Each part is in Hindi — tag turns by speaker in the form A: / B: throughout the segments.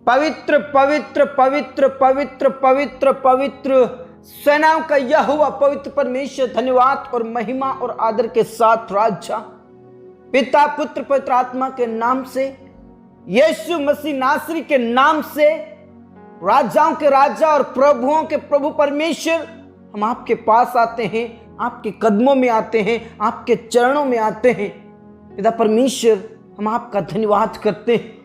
A: पवित्र पवित्र पवित्र पवित्र पवित्र पवित्र सेनाओं का यहोवा पवित्र परमेश्वर धन्यवाद और महिमा और आदर के साथ राजा पिता पुत्र पवित्र आत्मा के नाम से, यीशु मसीह नासरी के नाम से, राजाओं के राजा और प्रभुओं के प्रभु परमेश्वर, हम आपके पास आते हैं, आपके कदमों में आते हैं, आपके चरणों में आते हैं। पिता परमेश्वर, हम आपका धन्यवाद करते हैं।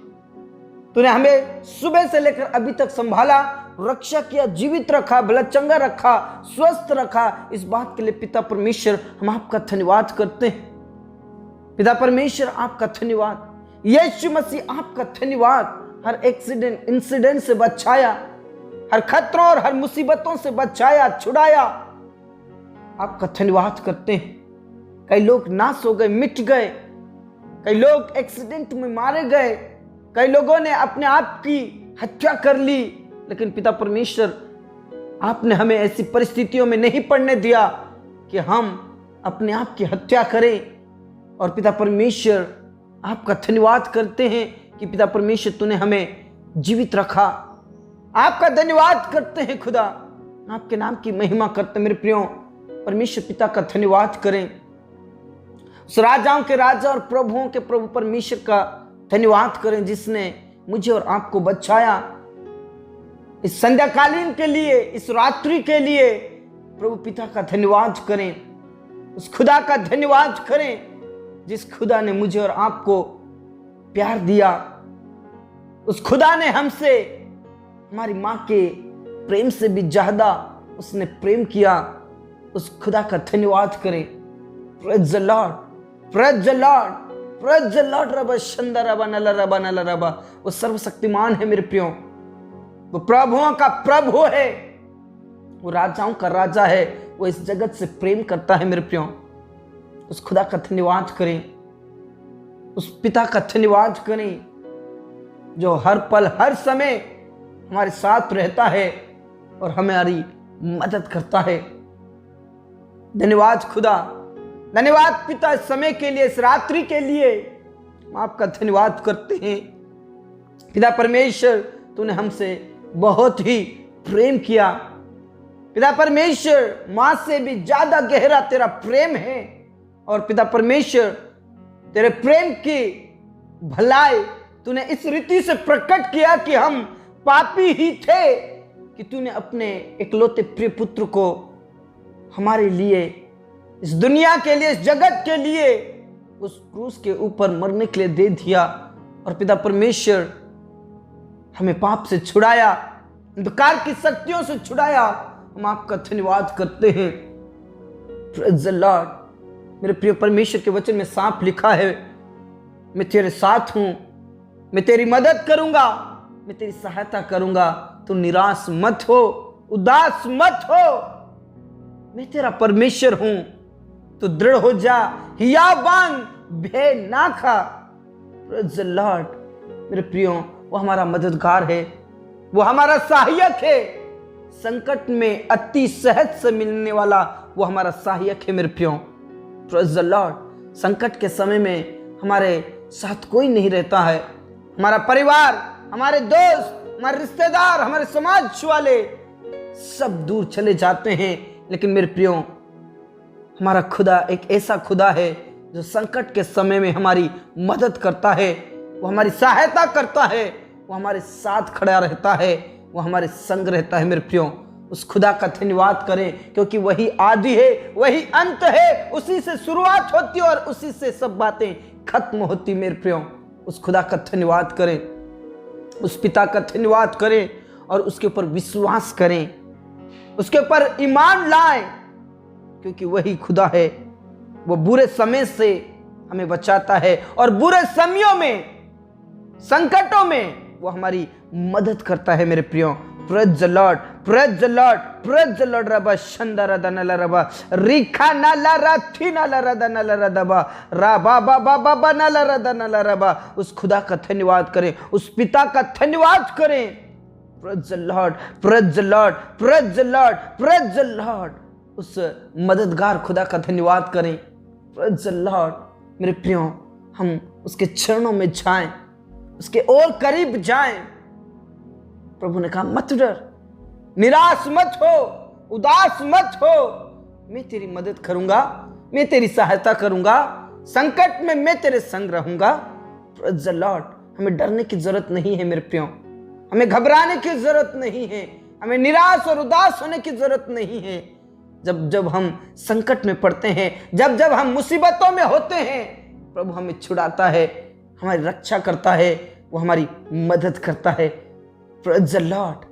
A: तूने हमें सुबह से लेकर अभी तक संभाला, रक्षा किया, जीवित रखा, भला चंगा रखा, स्वस्थ रखा। इस बात के लिए पिता परमेश्वर हम आपका धन्यवाद करते हैं। पिता परमेश्वर आपका धन्यवाद। यीशु मसीह आपका धन्यवाद। हर एक्सीडेंट इंसिडेंट से बचाया, हर खतरों और हर मुसीबतों से बचाया, छुड़ाया। आपका धन्यवाद करते हैं। कई लोग नाश हो गए, मिट गए, कई लोग एक्सीडेंट में मारे गए, कई लोगों ने अपने आप की हत्या कर ली, लेकिन पिता परमेश्वर आपने हमें ऐसी परिस्थितियों में नहीं पड़ने दिया कि हम अपने आप की हत्या करें। और पिता परमेश्वर आपका धन्यवाद करते हैं कि पिता परमेश्वर तूने हमें जीवित रखा। आपका धन्यवाद करते हैं खुदा, आपके नाम की महिमा करते। मेरे प्रियो परमेश्वर पिता का धन्यवाद करें। उस राजाओं के राजा और प्रभुओं के प्रभु परमेश्वर का धन्यवाद करें जिसने मुझे और आपको बचाया। इस संध्याकालीन के लिए, इस रात्रि के लिए प्रभु पिता का धन्यवाद करें। उस खुदा का धन्यवाद करें जिस खुदा ने मुझे और आपको प्यार दिया। उस खुदा ने हमसे हमारी मां के प्रेम से भी ज्यादा उसने प्रेम किया। उस खुदा का धन्यवाद करें। Praise the Lord, praise the Lord, praise the Lord. Rava Shanda रबा नला रबा नला रबा। वो सर्वशक्तिमान है मेरे प्रियो, वो प्रभुओं का प्रभु है, वो राजाओं का राजा है। वो इस जगत से प्रेम करता है मेरे प्रियो। उस खुदा का धन्यवाद करें, उस पिता का धन्यवाद करें जो हर पल हर समय हमारे साथ रहता है और हमारी मदद करता है। धन्यवाद खुदा, धन्यवाद पिता इस समय के लिए, इस रात्रि के लिए हम आपका धन्यवाद करते हैं। पिता परमेश्वर तूने हमसे बहुत ही प्रेम किया। पिता परमेश्वर मां से भी ज्यादा गहरा तेरा प्रेम है। और पिता परमेश्वर तेरे प्रेम की भलाई तूने इस रीति से प्रकट किया कि हम पापी ही थे कि तूने अपने इकलौते प्रिय पुत्र को हमारे लिए, इस दुनिया के लिए, इस जगत के लिए उस क्रूस के ऊपर मरने के लिए दे दिया। और पिता परमेश्वर हमें पाप से छुड़ाया, अंधकार की शक्तियों से छुड़ाया। हम आपका धन्यवाद करते हैं। Praise the Lord. मेरे प्रिय परमेश्वर के वचन में साफ लिखा है, मैं तेरे साथ हूं, मैं तेरी मदद करूंगा, मैं तेरी सहायता करूंगा। तू निराश मत हो, उदास मत हो, मैं तेरा परमेश्वर हूं। तू दृढ़ हो जा, हियाबान भय ना खा। Praise the Lord. मेरे प्रियो वो हमारा मददगार है, वो हमारा सहायक है। संकट में अति सहज से मिलने वाला वो हमारा सहायक है मेरे प्रियो। Praise the Lord. संकट के समय में हमारे साथ कोई नहीं रहता है। हमारा परिवार, हमारे दोस्त, हमारे रिश्तेदार, हमारे समाज वाले सब दूर चले जाते हैं, लेकिन मेरे प्रियो हमारा खुदा एक ऐसा खुदा है जो संकट के समय में हमारी मदद करता है, वो हमारी सहायता करता है, वो हमारे साथ खड़ा रहता है, वो हमारे संग रहता है मेरे प्रियो। उस खुदा का धन्यवाद करें क्योंकि वही आदि है, वही अंत है, उसी से शुरुआत होती है और उसी से सब बातें खत्म होती। मेरे प्रियो उस खुदा का धन्यवाद करें, उस पिता का धन्यवाद करें और उसके ऊपर विश्वास करें, उसके ऊपर ईमान लाएं, क्योंकि वही खुदा है। वो बुरे समय से हमें बचाता है और बुरे समयों में, संकटों में वो हमारी मदद करता है मेरे प्रियो। Praise the Lord, praise the Lord, praise the Lord. रबा शंदर दनल रबा रिखा नला रथी नला रदनल रदबा रबा बाबा बाबा नला रदनल रबा। उस खुदा का धन्यवाद करें, उस पिता का धन्यवाद करें। Praise the Lord, praise the Lord, praise the Lord, praise the Lord. उस मददगार खुदा का धन्यवाद करें। Praise the Lord. मेरे प्रियो हम उसके चरणों में जाएं, उसके और करीब जाएं, प्रभु ने कहा मत डर, निराश मत हो, उदास मत हो, मैं तेरी मदद करूंगा, मैं तेरी सहायता करूंगा, संकट में मैं तेरे संग रहूंगा। Praise the Lord. हमें डरने की जरूरत नहीं है मेरे प्रियो, हमें घबराने की जरूरत नहीं है, हमें निराश और उदास होने की जरूरत नहीं है। जब जब हम संकट में पड़ते हैं, जब जब हम मुसीबतों में होते हैं, प्रभु हमें छुड़ाता है, हमारी रक्षा करता है, वो हमारी मदद करता है। Praise the Lord.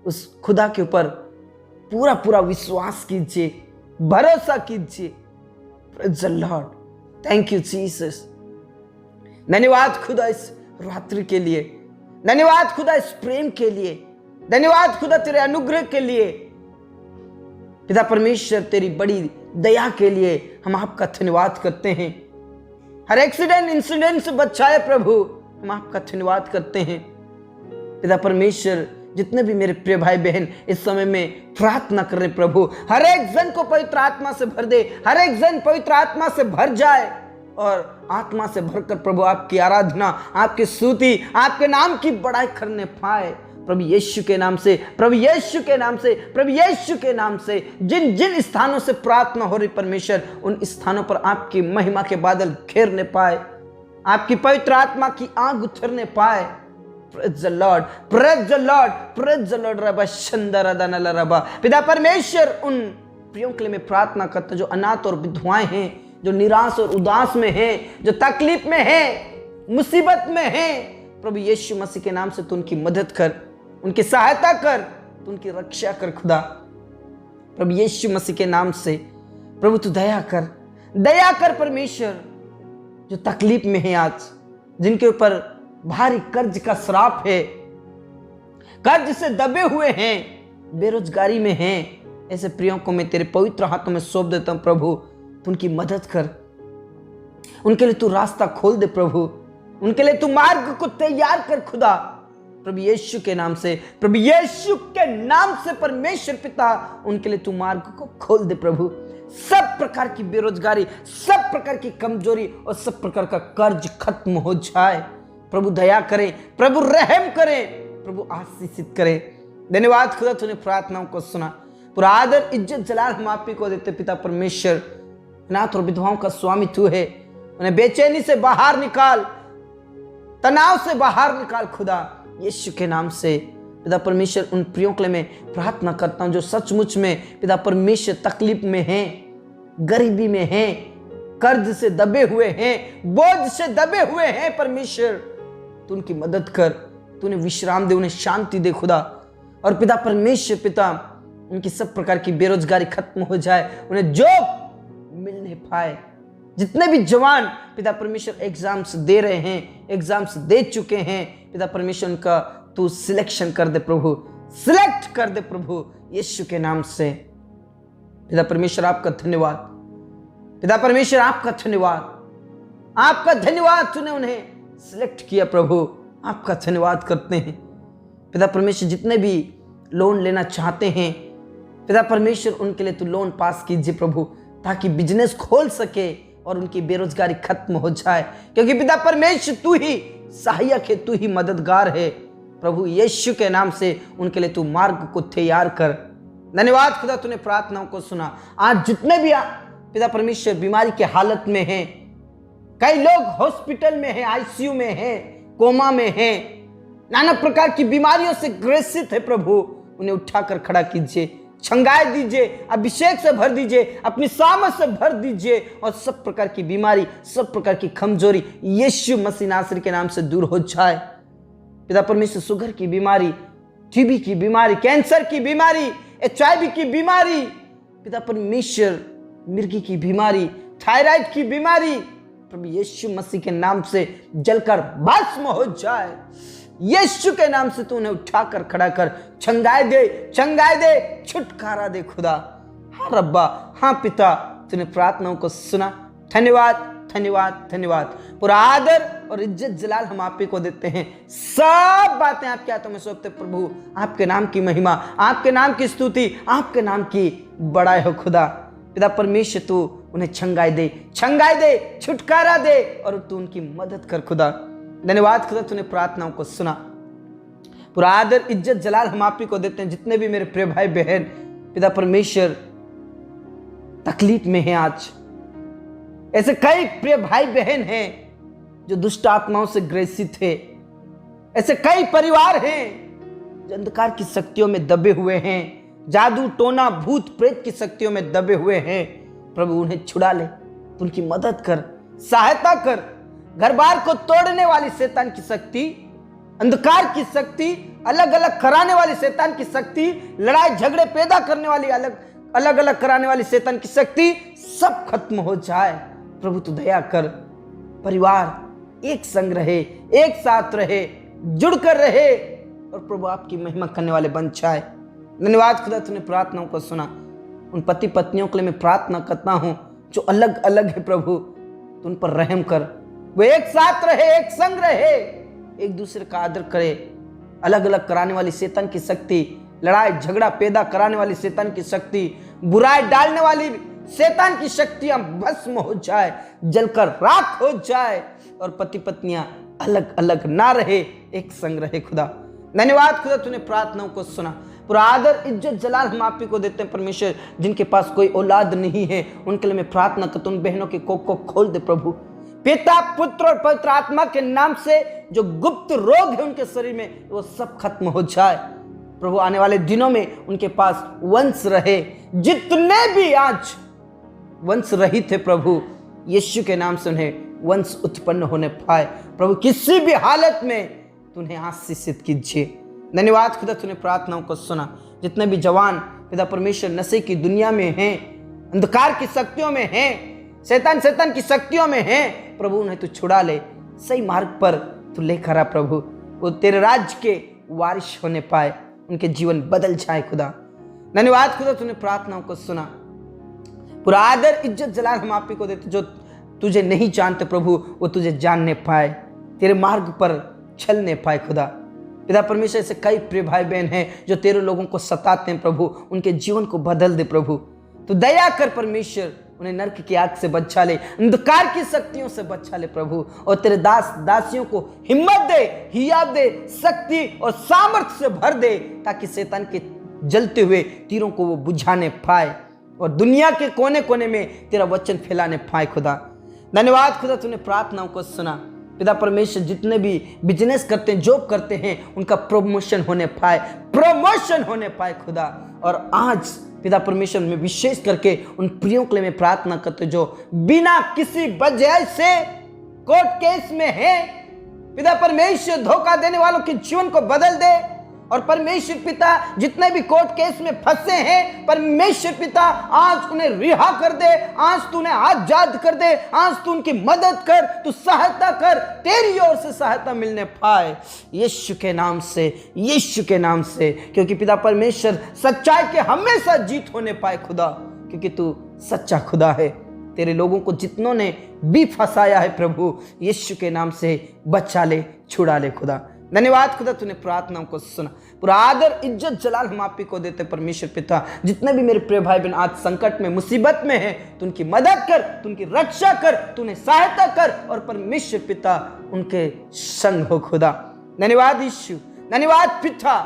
A: उस खुदा के ऊपर पूरा पूरा विश्वास कीजिए, भरोसा कीजिए। Praise the Lord. Thank you Jesus. धन्यवाद खुदा इस रात्रि के लिए, धन्यवाद खुदा इस प्रेम के लिए, धन्यवाद खुदा तेरे अनुग्रह के लिए। पिता परमेश्वर तेरी बड़ी दया के लिए हम आपका धन्यवाद करते हैं। हर एक्सीडेंट इंसिडेंट से बचाए प्रभु, हम आपका धन्यवाद करते हैं। पिता परमेश्वर जितने भी मेरे प्रिय भाई बहन इस समय में प्रार्थना कर रहे प्रभु, हर एक जन को पवित्र आत्मा से भर दे, हर एक जन पवित्र आत्मा से भर जाए और आत्मा से भरकर प्रभु आपकी आराधना, आपकी स्तुति, आपके नाम की बड़ाई करने पाए। प्रभु यीशु के नाम से, प्रभु यीशु के नाम से, प्रभु यीशु के नाम से जिन जिन स्थानों से प्रार्थना हो रही परमेश्वर, उन स्थानों पर आपकी महिमा के बादल घेरने पाए, आपकी पवित्र आत्मा की आग उतरने पाए। Praise the Lord, praise the Lord, praise the Lord. रबा शंदरा दाना रबा। पिता परमेश्वर उन प्रियों के लिए मैं प्रार्थना करता हूं जो अनाथ और विधवाएं हैं, जो निराश और उदास में हैं, जो तकलीफ में हैं, मुसीबत में हैं। प्रभु यीशु मसीह के नाम से तू उनकी मदद कर, उनकी सहायता कर, तू उनकी रक्षा कर खुदा। प्रभु यीशु मसीह के नाम से प्रभु तू दया कर, दया कर परमेश्वर। जो तकलीफ में है आज, जिनके ऊपर भारी कर्ज का श्राप है, कर्ज से दबे हुए हैं, बेरोजगारी में हैं, ऐसे प्रियों को मैं तेरे पवित्र हाथों में सौंप देता हूं प्रभु। तू उनकी मदद कर, उनके लिए तू रास्ता खोल दे प्रभु, उनके लिए तू मार्ग को तैयार कर खुदा। प्रभु यीशु के नाम से, प्रभु यीशु के नाम से परमेश्वर पिता उनके लिए तू मार्ग को खोल दे प्रभु। सब प्रकार की बेरोजगारी, सब प्रकार की कमजोरी और सब प्रकार का कर्ज खत्म हो जाए। प्रभु दया करे, प्रभु रहम करे, प्रभु आशीषित करे। धन्यवाद खुदा तूने प्रार्थनाओं को सुना। पूरा आदर इज्जत जलाल हम आप ही को देते पिता परमेश्वर। अनाथ और विधवाओं का स्वामी तू है, उन्हें बेचैनी से बाहर निकाल, तनाव से बाहर निकाल खुदा यीशु के नाम से। पिता परमेश्वर उन प्रियों के लिए मैं प्रार्थना करता हूं जो सचमुच में पिता परमेश्वर तकलीफ में हैं, गरीबी में हैं, कर्ज से दबे हुए हैं, बोझ से दबे हुए हैं। परमेश्वर तू उनकी मदद कर, तू उन्हें विश्राम दे, उन्हें शांति दे खुदा। और पिता परमेश्वर पिता उनकी सब प्रकार की बेरोजगारी खत्म हो जाए, उन्हें जॉब मिलने पाए। जितने भी जवान पिता परमेश्वर एग्जाम्स दे रहे हैं, एग्जाम्स दे चुके हैं, पिता परमेश्वर उनका तू सिलेक्शन कर दे प्रभु, सिलेक्ट कर दे प्रभु यीशु के नाम से। पिता परमेश्वर आपका धन्यवाद, पिता परमेश्वर आपका धन्यवाद, आपका धन्यवाद। तूने उन्हें सिलेक्ट किया प्रभु, आपका धन्यवाद करते हैं। पिता परमेश्वर जितने भी लोन लेना चाहते हैं पिता परमेश्वर उनके लिए तू लोन पास कीजिए प्रभु, ताकि बिजनेस खोल सके और उनकी बेरोजगारी खत्म हो जाए। क्योंकि पिता परमेश्वर तू ही सहायक है, तू ही मददगार है। प्रभु यीशु के नाम से उनके लिए तू मार्ग को तैयार कर। धन्यवाद खुदा तूने प्रार्थनाओं को सुना। आज जितने भी पिता परमेश्वर बीमारी के हालत में हैं, कई लोग हॉस्पिटल में हैं, आईसीयू में हैं, कोमा में हैं, नाना प्रकार की बीमारियों से ग्रसित है प्रभु, उन्हें उठाकर खड़ा कीजिए, छंगाए दीजिए, अभिषेक से भर दीजिए, अपनी सामर्थ से भर दीजिए और सब प्रकार की बीमारी, सब प्रकार की कमजोरी यीशु मसीह नासरी के नाम से दूर हो जाए। पिता परमेश्वर शुगर की बीमारी, टीबी की बीमारी, कैंसर की बीमारी, HIV की बीमारी, पिता परमेश्वर मिर्गी की बीमारी, थायराइड की बीमारी, प्रभु यीशु मसीह के नाम से जलकर भस्म हो जाए। यीशु के नाम से तू उन्हें उठाकर खड़ा कर, छंगाए दे, छंगाए दे, छुटकारा दे खुदा। हाँ रब्बा, हाँ पिता, तूने प्रार्थनाओं को सुना। धन्यवाद, धन्यवाद, धन्यवाद। पूरा आदर और इज्जत जलाल हम आप ही को देते हैं। सब बातें आपके हाथों में सौंपते प्रभु। आपके नाम की महिमा, आपके नाम की स्तुति, आपके नाम की बड़ाई हो खुदा। पिता परमेश्वर तू उन्हें छंगाए दे, छंगाए दे, छुटकारा दे और तू उनकी मदद कर खुदा। धन्यवाद खुदा तूने प्रार्थनाओं को सुना। पूरा आदर इज्जत जलाल हम आप ही को देते हैं। जितने भी मेरे प्रिय भाई बहन पिता परमेश्वर तकलीफ में हैं, आज ऐसे कई प्रिय भाई बहन हैं जो दुष्ट आत्माओं से ग्रसित है। ऐसे कई परिवार हैं जो अंधकार की शक्तियों में दबे हुए हैं, जादू टोना भूत प्रेत की शक्तियों में दबे हुए हैं। प्रभु उन्हें छुड़ा ले, तो उनकी मदद कर, सहायता कर। घर बार को तोड़ने वाली शैतान की शक्ति, अंधकार की शक्ति, अलग अलग कराने वाली शैतान की शक्ति, लड़ाई झगड़े पैदा करने वाली अलग अलग कराने वाली शैतान की शक्ति सब खत्म हो जाए। प्रभु तू दया कर, परिवार एक संग रहे, एक साथ रहे, जुड़कर रहे और प्रभु आपकी महिमा करने वाले बन जाए। धन्यवाद खुदा तूने प्रार्थनाओं को सुना। उन पति पत्नियों के लिए मैं प्रार्थना करता हूं जो अलग अलग है। प्रभु तू उन पर रहम कर, वो एक साथ रहे, एक संग रहे, एक दूसरे का आदर करे। अलग अलग कराने वाली शैतान की शक्ति, लड़ाई झगड़ा पैदा कराने वाली शैतान की शक्ति, बुराई डालने वाली शैतान की शक्तियां भस्म हो जाए, जलकर राख हो जाए और पति पत्नियां अलग अलग ना रहे, एक संग रहे। खुदा धन्यवाद खुदा तूने प्रार्थनाओं को सुना। पूरा आदर इज्जत जलाल हम आप ही को देते हैं परमेश्वर। जिनके पास कोई औलाद नहीं है उनके लिए मैं प्रार्थना करता हूं, उन बहनों के कोख को खोल दे प्रभु। पिता पुत्र और पवित्र आत्मा के नाम से जो गुप्त रोग है उनके शरीर में वो सब खत्म हो जाए प्रभु। आने वाले दिनों में उनके पास वंश रहे, जितने भी आज वंश रहित है प्रभु यीशु के नाम से उन्हें वंश उत्पन्न होने पाए। प्रभु किसी भी हालत में तूने आशीषित कीजिए। धन्यवाद खुदा तूने प्रार्थनाओं को सुना। जितने भी जवान पिता परमेश्वर नशे की दुनिया में हैं, अंधकार की शक्तियों में हैं, शैतान की शक्तियों में हैं, प्रभु उन्हें तू छुड़ा ले, सही मार्ग पर तू लेकर आ प्रभु। वो तेरे राज्य के वारिस होने पाए, उनके जीवन बदल जाए खुदा। धन्यवाद खुदा तूने प्रार्थनाओं को सुना। पूरा आदर इज्जत जलाल हम आप ही को देते। जो तुझे नहीं जानते प्रभु वो तुझे जानने पाए, तेरे मार्ग पर चलने पाए खुदा। पिता परमेश्वर ऐसे कई प्रिय भाई बहन हैं जो तेरे लोगों को सताते हैं प्रभु, उनके जीवन को बदल दे प्रभु। तो दया कर परमेश्वर, उन्हें नरक की आग से बचा ले, अंधकार की शक्तियों से बचा ले प्रभु। और तेरे दास दासियों को हिम्मत दे, हियाव दे, शक्ति और सामर्थ्य से भर दे, ताकि शैतान के जलते हुए तीरों को वो बुझाने पाए और दुनिया के कोने कोने में तेरा वचन फैलाने पाए खुदा। धन्यवाद खुदा तूने प्रार्थनाओं को सुना। पिता परमेश्वर जितने भी बिजनेस करते हैं, जॉब करते हैं, उनका प्रमोशन होने पाए खुदा। और आज पिता परमेश्वर में विशेष करके उन प्रियों के लिए मैं प्रार्थना करते जो बिना किसी वजह से कोर्ट केस में है, पिता परमेश्वर धोखा देने वालों के जीवन को बदल दे। और परमेश्वर पिता जितने भी कोर्ट केस में फंसे हैं, परमेश्वर पिता आज उन्हें रिहा कर दे, आज तू उन्हें आजाद कर दे, आज तू उनकी मदद कर, तू सहायता कर, तेरी ओर से सहायता मिलने पाए यीशु के नाम से। क्योंकि पिता परमेश्वर सच्चाई के हमेशा जीत होने पाए खुदा, क्योंकि तू सच्चा खुदा है। तेरे लोगों को जितनों ने भी फंसाया है प्रभु यीशु के नाम से बचा ले, छुड़ा ले खुदा। धन्यवाद खुदा तूने प्रार्थनाओं को सुना। पूरा आदर इज्जत जलाल हम आप ही को देते परमेश्वर पिता। जितने भी मेरे प्रिय भाई बहन आज संकट में मुसीबत में हैं, तू उनकी मदद कर, तू उनकी रक्षा कर, तू उन्हें सहायता कर और परमेश्वर पिता उनके संग हो खुदा। धन्यवाद यीशु, धन्यवाद पिता,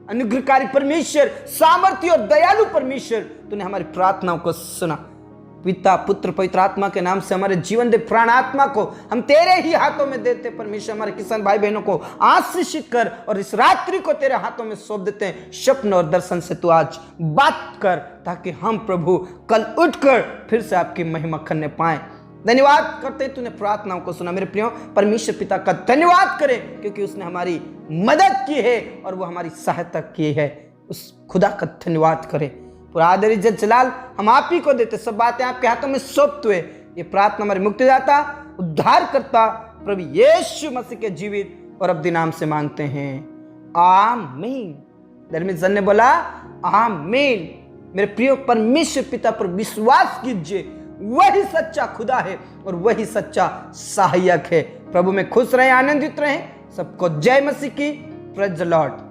A: अनुग्रहकारी परमेश्वर, सामर्थ्य और दयालु परमेश्वर, तूने हमारी प्रार्थनाओं को सुना। पिता पुत्र पवित्र आत्मा के नाम से हमारे जीवन दे, प्राण आत्मा को हम तेरे ही हाथों में देते परमेश्वर। हमारे किसान भाई बहनों को आशीषित कर और इस रात्रि को तेरे हाथों में सौंप देते हैं। स्वप्न और दर्शन से तू आज बात कर, ताकि हम प्रभु कल उठकर फिर से आपकी महिमा करने पाए। धन्यवाद करते तूने प्रार्थनाओं को सुना। मेरे प्रियो परमेश्वर पिता का धन्यवाद करें, क्योंकि उसने हमारी मदद की है और वो हमारी सहायता की है। उस खुदा का धन्यवाद करें। पूरा आदर इज्जत जलाल हम आप ही को देते। सब बातें आपके हाथों में सौंपते हुए ये प्रार्थना हमारे मुक्तिदाता उद्धार करता प्रभु यीशु मसीह के जीवित और अब्दी नाम से मांगते हैं, आमीन। धर्मी जन ने बोला आमीन। मेरे प्रिय परमेश्वर पिता पर विश्वास कीजिए, वही सच्चा खुदा है और वही सच्चा सहायक है। प्रभु में खुश रहें, आनंदित रहें। सबको जय मसीह की। Praise the Lord.